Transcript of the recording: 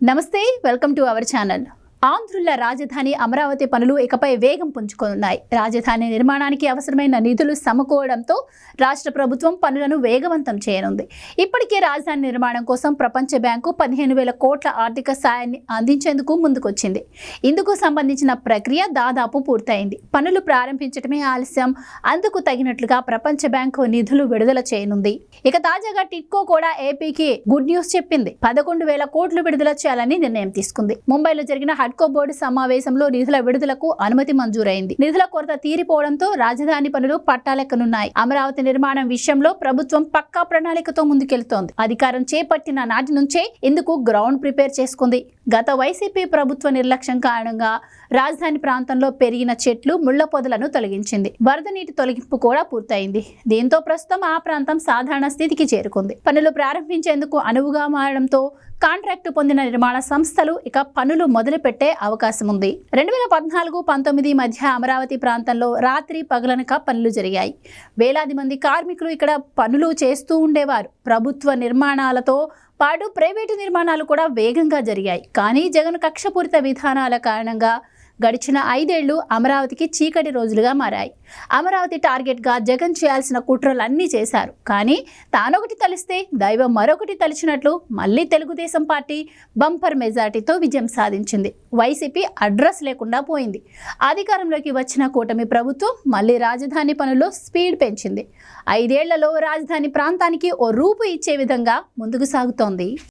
నమస్తే, welcome to our channel. ఆంధ్రుల రాజధాని అమరావతి పనులు ఇకపై వేగం పుంజుకోనున్నాయి. రాజధాని నిర్మాణానికి అవసరమైన నిధులు సమకూరడంతో రాష్ట్ర ప్రభుత్వం పనులను వేగవంతం చేయనుంది. ఇప్పటికే రాజధాని నిర్మాణం కోసం ప్రపంచ బ్యాంకు 15,000 కోట్ల ఆర్థిక సాయాన్ని అందించేందుకు ముందుకొచ్చింది. ఇందుకు సంబంధించిన ప్రక్రియ దాదాపు పూర్తయింది. పనులు ప్రారంభించడమే ఆలస్యం. అందుకు తగినట్లుగా ప్రపంచ బ్యాంకు నిధులు విడుదల చేయనుంది. ఇక తాజాగా టిట్కో కూడా ఏపీకి గుడ్ న్యూస్ చెప్పింది. 11,000 కోట్లు విడుదల చేయాలని నిర్ణయం తీసుకుంది. ముంబైలో జరిగిన హడ్కో బోర్డు సమావేశంలో నిధుల విడుదలకు అనుమతి మంజూరైంది. నిధుల కొరత తీరిపోవడంతో రాజధాని పనులు పట్టాలెక్కనున్నాయి. అమరావతి నిర్మాణం విషయంలో ప్రభుత్వం పక్కా ప్రణాళికతో ముందుకెళ్తోంది. అధికారం చేపట్టిన నాటి నుంచే ఇందుకు గ్రౌండ్ ప్రిపేర్ చేసుకుంది. గత వైసీపీ ప్రభుత్వ నిర్లక్ష్యం కారణంగా రాజధాని ప్రాంతంలో పెరిగిన చెట్లు, ముళ్ల పొదలను తొలగించింది. వరద నీటి తొలగింపు కూడా పూర్తయింది. దీంతో ప్రస్తుతం ఆ ప్రాంతం సాధారణ స్థితికి చేరుకుంది. పనులు ప్రారంభించేందుకు అనువుగా మారడంతో కాంట్రాక్టు పొందిన నిర్మాణ సంస్థలు ఇక పనులు మొదలుపెట్టే అవకాశం ఉంది. 2014-19 మధ్య అమరావతి ప్రాంతంలో రాత్రి పగలనక పనులు జరిగాయి. వేలాది మంది కార్మికులు ఇక్కడ పనులు చేస్తూ ఉండేవారు. ప్రభుత్వ నిర్మాణాలతో పాటు ప్రైవేటు నిర్మాణాలు కూడా వేగంగా జరిగాయి. కానీ జగన్ కక్షపూరిత విధానాల కారణంగా గడిచిన 5 ఏళ్లు అమరావతికి చీకటి రోజులుగా మారాయి. అమరావతి టార్గెట్గా జగన్ చేయాల్సిన కుట్రలన్నీ చేశారు. కానీ తానొకటి తలిస్తే దైవం మరొకటి తలిచినట్లు మళ్ళీ తెలుగుదేశం పార్టీ బంపర్ మెజార్టీతో విజయం సాధించింది. వైసీపీ అడ్రస్ లేకుండా పోయింది. అధికారంలోకి వచ్చిన కూటమి ప్రభుత్వం మళ్ళీ రాజధాని పనుల్లో స్పీడ్ పెంచింది. 5 ఏళ్లలో రాజధాని ప్రాంతానికి ఓ రూపు ఇచ్చే విధంగా ముందుకు సాగుతోంది.